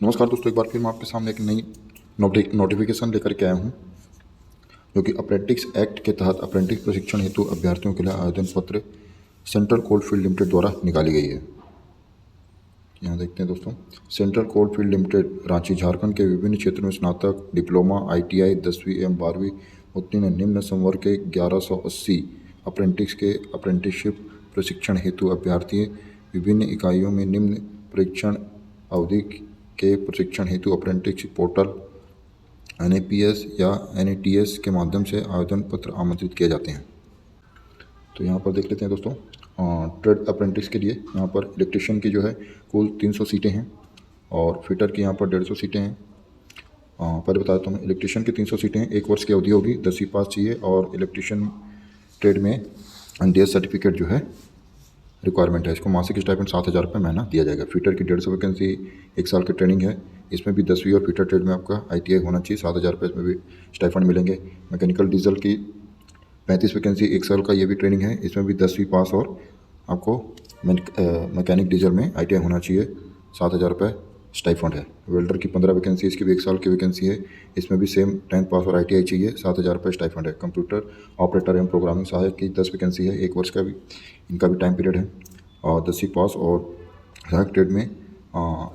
नमस्कार दोस्तों, एक बार फिर मैं आपके सामने एक नई नोटिफिकेशन लेकर के आया हूँ, जो कि अप्रेंटिस एक्ट के तहत अप्रेंटिस प्रशिक्षण हेतु अभ्यर्थियों के लिए आवेदन पत्र सेंट्रल कोलफील्ड लिमिटेड द्वारा निकाली गई है। यहाँ देखते हैं दोस्तों, central coalfield limited Ranchi Jharkhand के विभिन्न क्षेत्रों में स्नातक, डिप्लोमा, ITI 10वीं एवं 12वीं उत्तीर्ण निम्न संवर्ग के 1180 अप्रेंटिस के अप्रेंटिसशिप प्रशिक्षण हेतु अभ्यर्थी विभिन्न इकाइयों में निम्न परीक्षण अवधि के प्रशिक्षण हेतु अप्रेंटिसशिप पोर्टल NAPS या NATS के माध्यम से आवेदन पत्र आमंत्रित किए जाते हैं। तो यहाँ पर देख लेते हैं दोस्तों, ट्रेड अप्रेंटिस के लिए यहाँ पर इलेक्ट्रिशियन की जो है कुल 300 सीटें हैं और फिटर की यहाँ पर 150 सीटें हैं। पहले बता देता हूँ, इलेक्ट्रिशियन की 300 सीटें हैं, 1 वर्ष की अवधि होगी, 10वीं पास चाहिए और इलेक्ट्रिशियन ट्रेड में NDS सर्टिफिकेट जो है रिक्वायरमेंट है। इसको मासिक स्टाइपेंड 7,000 रुपये महीना दिया जाएगा। फिटर की 150 वैकेंसी, 1 साल की ट्रेनिंग है, इसमें भी 10वीं और फिटर ट्रेड में आपका ITI होना चाहिए, 7,000 रुपये इसमें भी स्टाइपेंड मिलेंगे। मैकेनिकल डीजल की 35 वैकेंसी, 1 साल का ये भी ट्रेनिंग है, इसमें भी 10वीं पास और आपको मैकेनिक डीजल में ITI होना चाहिए, 7,000 रुपये स्टाइफंड है। वेल्डर की 15 वैकेंसी, इसकी भी 1 साल की वैकेंसी है, इसमें भी सेम 10th पास और ITI चाहिए, 7,000 रुपये स्टाइफंड है। कंप्यूटर ऑपरेटर एवं प्रोग्रामिंग सहायक की 10 वैकेंसी है, 1 वर्ष का भी इनका भी टाइम पीरियड है और 10वीं पास और सहायक ट्रेड में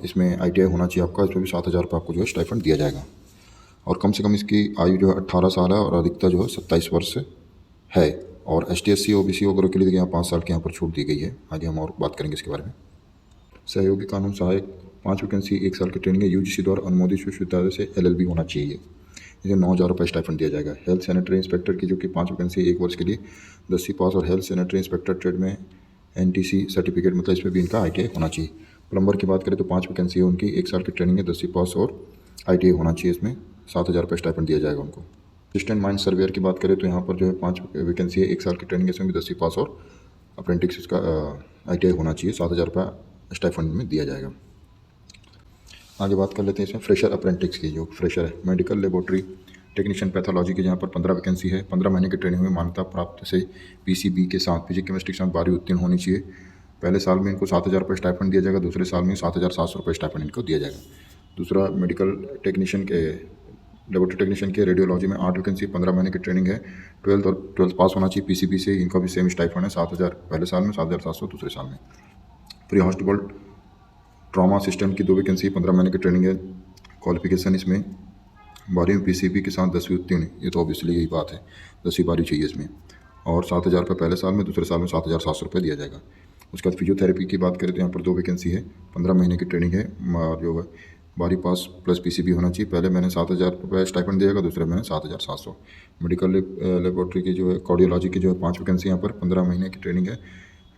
इसमें ITI होना चाहिए आपका, इसमें भी 7,000 रुपये आपको जो है स्टाइफंड दिया जाएगा। और कम से कम इसकी आयु जो है 18 साल है और अधिकता जो है 27 वर्ष है। और ST SC OBC वगैरह के लिए यहाँ 5 साल की यहाँ पर छूट दी गई है। आगे हम और बात करेंगे इसके बारे में। सहयोगी कानून सहायक 5 वैकेंसी, 1 साल की ट्रेनिंग है, UGC द्वारा अनुमोदित विश्वविद्यालय से LLB होना चाहिए, इसे 9,000 रुपये स्टाइफंड दिया जाएगा। हेल्थ सैनिटरी इंस्पेक्टर की जो कि 5 वैकेंसी, 1 वर्ष के लिए, 10वीं पास और हेल्थ सैनिटरी इंस्पेक्टर ट्रेड में NTC सर्टिफिकेट, मतलब इसमें भी इनका ITI होना चाहिए। प्लम्बर की बात करें तो 5 वैकेंसी है उनकी, 1 साल की ट्रेनिंग है, 10वीं पास और ITI होना चाहिए, इसमें 7,000 रुपये स्टाइपेंड दिया जाएगा उनको। असिस्टेंट माइन सर्वेयर की बात करें तो यहाँ पर जो है 5 वैकेंसी है, 1 साल की ट्रेनिंग है, इसमें भी 10वीं पास और अप्रेंटिस का ITI होना चाहिए, 7,000 रुपये स्टाइपेंड में दिया जाएगा। आगे बात कर लेते हैं इसमें फ्रेशर अप्रेंटिस की। जो फ्रेशर है, मेडिकल लेबोरेटरी टेक्नीशियन पैथोलॉजी की, जहाँ पर 15 वैकेंसी है, 15 महीने की ट्रेनिंग में मान्यता प्राप्त से PCB के साथ, फिजिक्स केमिस्ट्री के साथ 12वीं उत्तीर्ण होनी चाहिए। पहले साल में इनको 7,000 रुपये स्टाइपेंड दिया जाएगा, दूसरे साल में 7,700 रुपये स्टाइपेंड इनको दिया जाएगा। दूसरा, मेडिकल टेक्नीशियन के लेबोरेटरी टेक्नीशियन के रेडियोलॉजी में 8 वैकेंसी, 15 महीने की ट्रेनिंग है, 12th पास होना चाहिए PCB से, इनका भी सेम स्टाइपेंड है, 7,000 पहले साल में, 7,700 दूसरे साल में। प्री हॉस्पिटल ट्रॉमा सिस्टम की 2 वैकेंसी, 15 महीने की ट्रेनिंग है, क्वालिफिकेशन इसमें 12वीं PCB के साथ 10वीं उत्तीर्ण, ये तो ऑब्वियसली यही बात है, 10वीं 12वीं चाहिए इसमें, और 7,000 रुपये पहले साल में, दूसरे साल में 7,700 रुपये दिया जाएगा। उसके बाद फिजियोथेरेपी की बात करें तो यहाँ पर 2 वैकेंसी है, 15 महीने की ट्रेनिंग है, जो है 12वीं पास प्लस PCB होना चाहिए, पहले महीने 7,000 रुपये स्टाइपेंड दिएगा, दूसरे महीने 7,700। मेडिकल लेबोरेटरी की जो है, कार्डियोलॉजी की जो है 5 वैकेंसी यहाँ पर, 15 महीने की ट्रेनिंग है,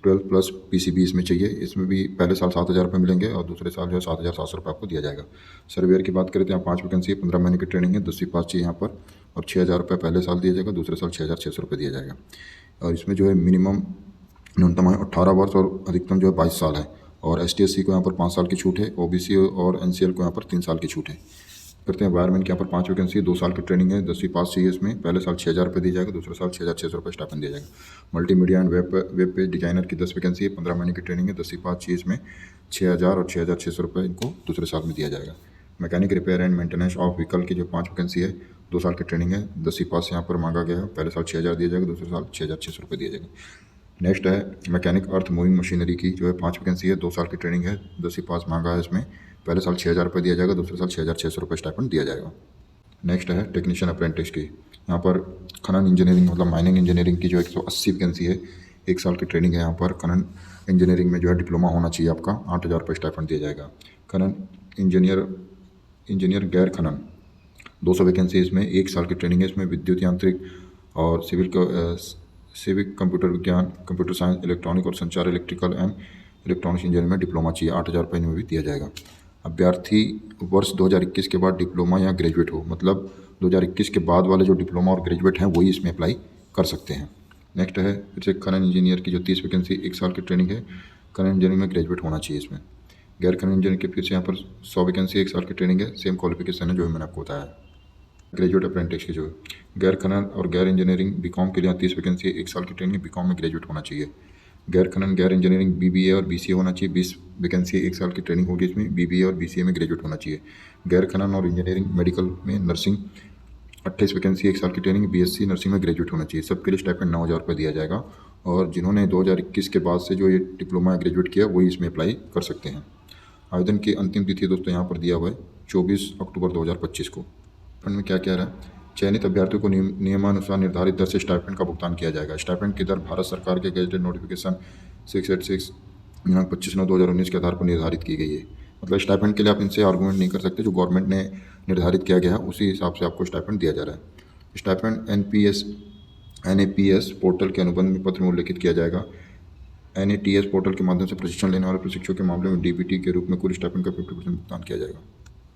12 प्लस PCB इसमें चाहिए, इसमें भी पहले साल 7,000 रुपये मिलेंगे और दूसरे साल जो है 7,700 रुपये आपको दिया जाएगा। सर्वेयर की बात करें तो यहाँ 5 वैकेंसी है, 15 महीने की ट्रेनिंग है, 10वीं पास चाहिए यहाँ पर, और 6,000 रुपये पहले साल दिया जाएगा, दूसरे साल 6,600 रुपये दिया जाएगा। और इसमें जो है मिनिमम न्यूनतम है 18 वर्ष और अधिकतम जो है 22 साल है। और ST SC को यहाँ पर 5 साल की छूट है, OBC और NCL को यहाँ पर 3 साल की छूट है। करते हैं वायरमैन के यहाँ पर 5 वैकेंसी, 2 साल की ट्रेनिंग है, 10वीं पास चाहिए, इसमें पहले साल 6,000 रुपये दिया जाएगा, दूसरे साल 6,600 रुपये स्टाइपेंड दिया जाएगा। Multimedia and web page designer की 10 वैकेंसी है, 15 महीने की ट्रेनिंग है, 10वीं पास चाहिए, इसमें 6,000 और 6,600 रुपये इनको दूसरे साल में दिया जाएगा। Mechanic repair and maintenance of vehicle की जो 5 वैकेंसी है, 2 साल की ट्रेनिंग है, 10वीं पास यहाँ पर मांगा गया है, पहले साल 6,000 दिया जाएगा, दूसरे साल 6,600 रुपये दिया जाएगा। नेक्स्ट है मैकेनिक अर्थ मूविंग मशीनरी की जो है 5 वैकेंसी है, 2 साल की ट्रेनिंग है, 10वीं पास मांगा है, इसमें पहले साल 6,000 रुपये दिया जाएगा, दूसरे साल 6,600 रुपये स्टाइपेंड दिया जाएगा। नेक्स्ट है टेक्नीशियन अप्रेंटिस की, यहाँ पर खनन इंजीनियरिंग मतलब माइनिंग इंजीनियरिंग की जो 180 वैकेंसी है, 1 साल की ट्रेनिंग है यहाँ पर। खनन इंजीनियरिंग में जो है डिप्लोमा होना चाहिए आपका, 8,000 रुपये स्टाइपेंड दिया जाएगा। खनन इंजीनियर गैर खनन 200 वैकेंसी, इसमें 1 साल की ट्रेनिंग है, इसमें विद्युत यांत्रिक और सिविक कंप्यूटर विज्ञान, कंप्यूटर साइंस, इलेक्ट्रॉनिक और संचार, इलेक्ट्रिकल एंड इलेक्ट्रॉनिक्स इंजीनियरिंग में डिप्लोमा चाहिए, 8,000 रुपये इनमें भी दिया जाएगा। अभ्यर्थी वर्ष 2021 के बाद डिप्लोमा या ग्रेजुएट हो, मतलब 2021 के बाद वाले जो डिप्लोमा और ग्रेजुएट हैं वही इसमें अप्लाई कर सकते हैं। नेक्स्ट है फिर से खनन इंजीनियर की जो 30 वैकेंसी, 1 साल की ट्रेनिंग है, खनन इंजीनियरिंग में ग्रेजुएट होना चाहिए इसमें। गैर खनन इंजीनियर की फिर से यहाँ पर 100 वैकेंसी, 1 साल की ट्रेनिंग है, सेम क्वालिफिकेशन है जो मैंने आपको बताया। ग्रेजुएट अप्रेंटिस की जो है गैर खनन और गैर इंजीनियरिंग BCom के लिए 30 वैकेंसी, 1 साल की ट्रेनिंग, BCom में ग्रेजुएट होना चाहिए। गैर खनन गैर इंजीनियरिंग BBA और BCA होना चाहिए। 20 वैकेंसी 1 साल की ट्रेनिंग होगी इसमें। BBA और BCA में ग्रेजुएट होना चाहिए। गैर खनन और इंजीनियरिंग मेडिकल में नर्सिंग 28 वैकेंसी 1 साल की ट्रेनिंग BSc नर्सिंग में ग्रेजुएट होना चाहिए। सबके लिए स्टाइपेंड 9,000 रुपये दिया जाएगा और जिन्होंने 2021 के बाद से जो ये डिप्लोमा ग्रेजुएट किया वही इसमें अप्लाई कर सकते हैं। आवेदन की अंतिम तिथि दोस्तों यहाँ पर दिया हुआ है 24 अक्टूबर 2025 को। फंड में क्या कह रहा है, चयनित अभ्यर्थियों को नियमानुसार निर्धारित दर से स्टाइपेंड का भुगतान किया जाएगा। स्टाइपेंड की दर भारत सरकार के गैजेटेड नोटिफिकेशन 686 दिनांक 25/9/2019 के आधार पर निर्धारित की गई है। मतलब स्टाइपेंड के लिए आप इनसे आर्गूमेंट नहीं कर सकते, जो गवर्नमेंट ने निर्धारित किया गया है उसी हिसाब से आपको स्टाइपेंड दिया जा रहा है। स्टाइपेंड NAPS पोर्टल के अनुबंध में पत्र में उल्लेखित किया जाएगा। NATS पोर्टल के माध्यम से प्रशिक्षण लेने वाले प्रशिक्षकों के मामले में DBT के रूप में कुल स्टाइपेंड का 50% भुगतान किया जाएगा।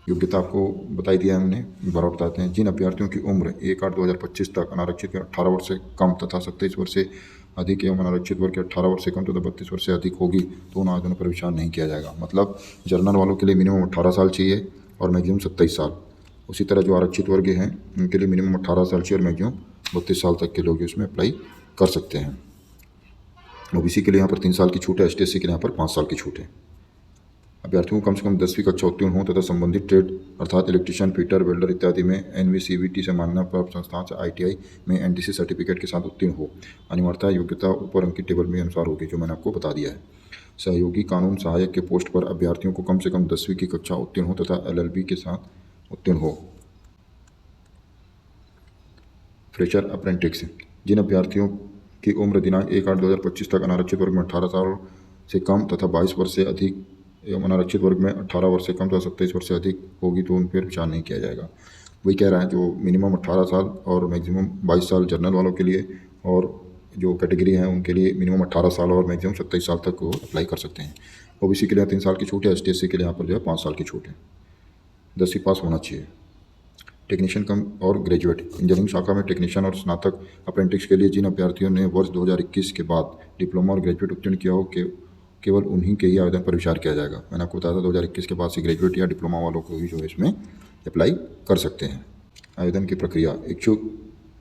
योग्यता आपको बताई दिया है हमने, दोबारा बताते हैं। जिन अभ्यर्थियों की उम्र 1/8/2025 तक अनारक्षित के 18 वर्ष से कम तथा 27 वर्ष से अधिक एवं अनारक्षित वर्ग के 18 वर्ष से कम तथा 32 वर्ष से अधिक होगी तो उन आवेदनों पर विचार नहीं किया जाएगा। मतलब जनरल वालों के लिए मिनिमम 18 साल चाहिए और मैक्सिमम 27 साल। उसी तरह जो आरक्षित वर्ग हैं उनके लिए मिनिमम 18 साल चाहिए और मैक्सिमम 32 साल तक के लोग इसमें अप्लाई कर सकते हैं। OBC के लिए यहाँ पर 3 साल की छूट है। ST/SC के लिए यहाँ पर 5 साल की छूट है। अभ्यर्थियों को कम से कम 10वीं कक्षा उत्तीर्ण हो तथा संबंधित ट्रेड अर्थात इलेक्ट्रीशियन, फिटर, वेल्डर इत्यादि में NVCVT से मान्यता प्राप्त संस्थान से ITI में NTC सर्टिफिकेट के साथ उत्तीर्ण हो। अनिवार्यता योग्यता ऊपर अंकित टेबल में अनुसार होगी, जो मैंने आपको बता दिया है। सहयोगी कानून सहायक के पोस्ट पर अभ्यर्थियों को कम से कम 10वीं की कक्षा उत्तीर्ण हो तथा LLB के साथ उत्तीर्ण हो। फ्रेशर अप्रेंटिस, जिन अभ्यर्थियों की उम्र दिनांक 1/8/2025 तक अनारक्षित वर्ग में 18 साल से कम तथा 22 वर्ष से अधिक एवं अनारक्षित वर्ग में 18 वर्ष से कम तथा 27 वर्ष से अधिक होगी तो उन पर विचार नहीं किया जाएगा। वही कह रहा है, जो मिनिमम 18 साल और मैक्सिमम 22 साल जनरल वालों के लिए और जो कैटेगरी है उनके लिए मिनिमम 18 साल और मैक्सिमम 27 साल तक वो अप्लाई कर सकते हैं। OBC के लिए 3 साल की छूट है। ST/SC के लिए यहाँ पर जो है 5 साल की छूट है। 10वीं पास होना चाहिए। टेक्नीशियन कम और ग्रेजुएट इंजीनियरिंग शाखा में टेक्नीशियन और स्नातक अप्रेंटिस के लिए जिन अभ्यर्थियों ने वर्ष 2021 के बाद डिप्लोमा और ग्रेजुएट उत्तीर्ण किया हो केवल उन्हीं के ही आवेदन पर विचार किया जाएगा। मैंने आपको बताया था 2021 के बाद से ग्रेजुएट या डिप्लोमा वालों को ही जो है इसमें अप्लाई कर सकते हैं। आवेदन की प्रक्रिया, इच्छुक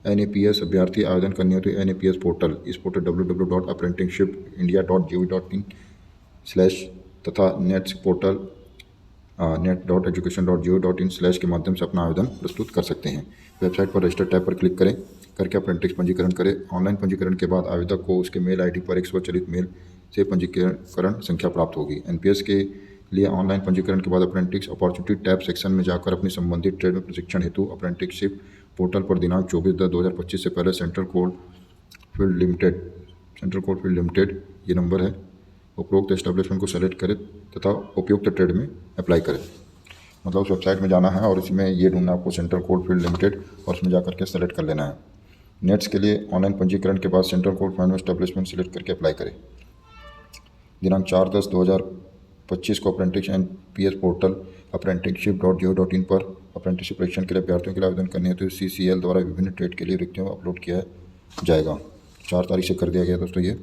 NAPS अभ्यर्थी आवेदन करने हेतु NAPS पोर्टल, इस पोर्टल www.apprenticeshipindia.gov.in/ तथा नेट्स पोर्टल net.education.gov.in/ के माध्यम से अपना आवेदन प्रस्तुत कर सकते हैं। वेबसाइट पर रजिस्टर टैब पर क्लिक करें, करके अप्रेंटिस पंजीकरण करें। ऑनलाइन पंजीकरण के बाद आवेदक को उसके मेल ID पर एक स्वचालित मेल से पंजीकरण संख्या प्राप्त होगी। NPS के लिए ऑनलाइन पंजीकरण के बाद अप्रेंटिस अपॉर्चुनिटी टैब सेक्शन में जाकर अपनी संबंधित ट्रेड में प्रशिक्षण हेतु अप्रेंटिसशिप पोर्टल पर दिनांक 24/10/2025 से पहले सेंट्रल कोलफील्ड लिमिटेड ये नंबर है, उपरोक्त एस्टेब्लिशमेंट को सेलेक्ट करें तथा उपयुक्त ट्रेड में अप्लाई करें। मतलब उस वेबसाइट में जाना है और इसमें ये ढूंढना आपको सेंट्रल कोलफील्ड लिमिटेड और उसमें जाकर के सेलेक्ट कर लेना है। नेट्स के लिए ऑनलाइन पंजीकरण के बाद सेंट्रल कोलफील्ड एस्टेब्लिशमेंट सेलेक्ट करके अप्लाई करें। दिनांक 4/10/2025 को अप्रेंटिस NPS पोर्टल apprenticeship.gov.in पर अप्रेंटिसशिप प्रशिक्षण के लिए अभ्यर्थियों के लिए आवेदन करने हेतु CCL द्वारा विभिन्न ट्रेड के लिए रिक्तियों को अपलोड किया जाएगा। 4 तारीख से कर दिया गया दोस्तों। ये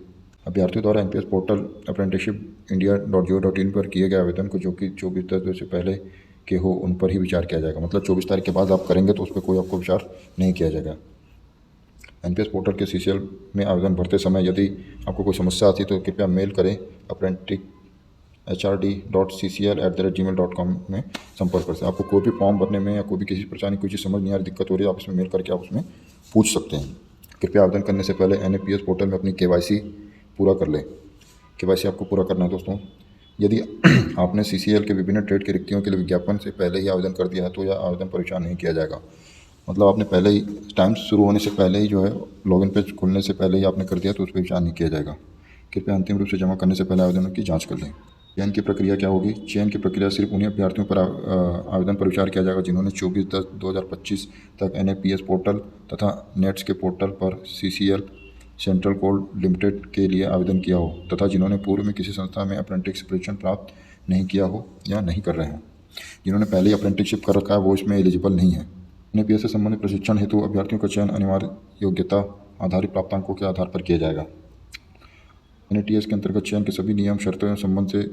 अभ्यर्थियों द्वारा NPS पोर्टल apprenticeshipindia.gov.in पर किए गए आवेदन को जो कि 24/10 से पहले के हो उन पर ही विचार किया जाएगा। मतलब 24 तारीख के बाद आप करेंगे तो उस पर कोई आपको विचार नहीं किया जाएगा। NPS पोर्टल के CCL में आवेदन भरते समय यदि आपको कोई समस्या आती है तो कृपया मेल करें apprenticehrd.ccl@gmail.com में संपर्क कर सकते हैं। आपको कोई भी फॉर्म भरने में या कोई भी किसी प्रकार की कोई चीज़ समझ नहीं आ रही, दिक्कत हो रही है, आप इसमें मेल करके आप उसमें पूछ सकते हैं। कृपया आवेदन करने से पहले NAPS पोर्टल में अपनी KYC पूरा कर लें। KYC आपको पूरा करना है दोस्तों। यदि आपने CCL के विभिन्न ट्रेड की रिक्तियों के लिए विज्ञापन से पहले ही आवेदन कर दिया है तो यह आवेदन पर विचार नहीं किया जाएगा। मतलब आपने पहले ही टाइम शुरू होने से पहले ही जो है लॉगिन पेज खुलने से पहले ही आपने कर दिया तो उस पर विचार नहीं किया जाएगा। कृपया अंतिम रूप से जमा करने से पहले आवेदनों की जाँच कर लें। चयन की प्रक्रिया क्या होगी? चयन की प्रक्रिया सिर्फ उन्हीं अभ्यर्थियों पर आवेदन पर विचार किया जाएगा जिन्होंने 24/10/2025 तक NAPS पोर्टल तथा नेट्स के पोर्टल पर CCL सेंट्रल कोल लिमिटेड के लिए आवेदन किया हो तथा जिन्होंने पूर्व में किसी संस्था में अप्रेंटिस प्रशिक्षण प्राप्त नहीं किया हो या नहीं कर रहे हैं। जिन्होंने पहले ही अप्रेंटिसशिप कर रखा है वो इसमें एलिजिबल नहीं है। NAPS से संबंधित प्रशिक्षण हेतु अभ्यर्थियों का चयन अनिवार्य योग्यता आधारित प्राप्तांकों के आधार पर किया जाएगा। NATS के अंतर्गत चयन के सभी नियम शर्तों एवं संबंध से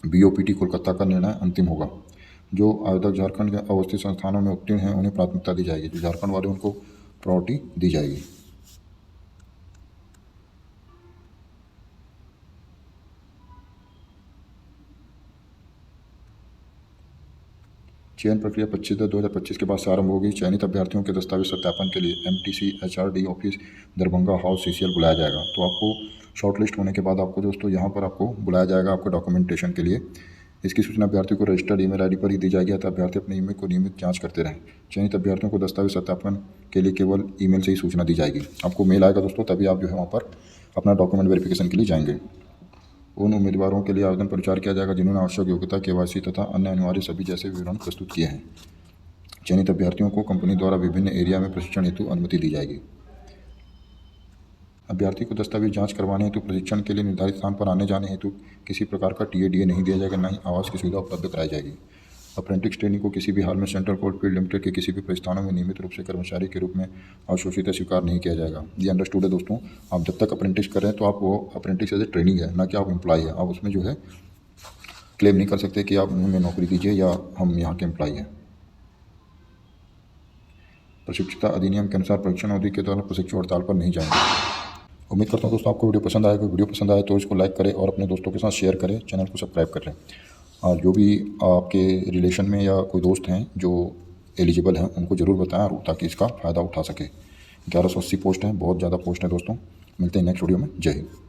BOPT कोलकाता का निर्णय अंतिम होगा। जो आवेदक झारखंड के अवस्थित संस्थानों में उत्तीर्ण हैं उन्हें प्राथमिकता दी जाएगी। जो झारखंड वाले उनको प्रायोरिटी दी जाएगी। चयन प्रक्रिया 25/10/2025 के बाद से आरंभ होगी। चयनित अभ्यर्थियों के दस्तावेज सत्यापन के लिए MTC HRD office Darbhanga house CCL बुलाया जाएगा। तो आपको शॉर्टलिस्ट होने के बाद आपको दोस्तों यहाँ पर आपको बुलाया जाएगा आपको डॉक्यूमेंटेशन के लिए। इसकी सूचना अभ्यर्थी को रजिस्टर्ड ईमेल आईडी पर ही दी जाएगी अतः अभ्यर्थी अपने ईमेल को नियमित जांच करते रहें। चयनित अभ्यर्थियों को दस्तावेज सत्यापन के लिए केवल ईमेल से ही सूचना दी जाएगी। आपको मेल आएगा दोस्तों, तभी आप जो है वहाँ पर अपना डॉक्यूमेंट वेरिफिकेशन के लिए जाएंगे। उन उम्मीदवारों के लिए आवेदन पर विचार किया जाएगा जिन्होंने आवश्यक योग्यता KYC तथा अन्य अनिवार्य सभी जैसे विवरण प्रस्तुत किए हैं। चयनित अभ्यर्थियों को कंपनी द्वारा विभिन्न एरिया में प्रशिक्षण हेतु अनुमति दी जाएगी। अभ्यर्थी को दस्तावेज जांच करवाने हेतु प्रशिक्षण के लिए निर्धारित स्थान पर आने जाने हेतु किसी प्रकार का TADA नहीं दिया जाएगा, न ही आवास की सुविधा उपलब्ध कराई जाएगी। अप्रेंटिस ट्रेनी को किसी भी हाल में सेंट्रल कोलफील्ड लिमिटेड के किसी भी प्रतिष्ठानों में नियमित रूप से कर्मचारी के रूप में अवशोषित स्वीकार नहीं किया जाएगा। ये अंडरस्टूड है दोस्तों। आप जब तक अप्रेंटिस कर रहे हैं तो आप वो अप्रेंटिस एज ए ट्रेनिंग है, ना कि आप एम्प्लॉय है। आप उसमें जो है क्लेम नहीं कर सकते कि आप हमें नौकरी दीजिए या हम यहाँ के एम्प्लॉय हैं। प्रशिक्षुता अधिनियम के अनुसार प्रशिक्षण अवधि के दौरान प्रशिक्षु हड़ताल पर नहीं जाएंगे। उम्मीद करता हूँ दोस्तों आपको वीडियो पसंद आएगा। वीडियो पसंद आए तो इसको लाइक करें और अपने दोस्तों के साथ शेयर करें, चैनल को सब्सक्राइब कर लें। और जो भी आपके रिलेशन में या कोई दोस्त हैं जो एलिजिबल हैं उनको ज़रूर बताएं ताकि इसका फ़ायदा उठा सके। 1180 पोस्ट हैं, बहुत ज़्यादा पोस्ट है दोस्तों। मिलते हैं नेक्स्ट वीडियो में। जय हिंद।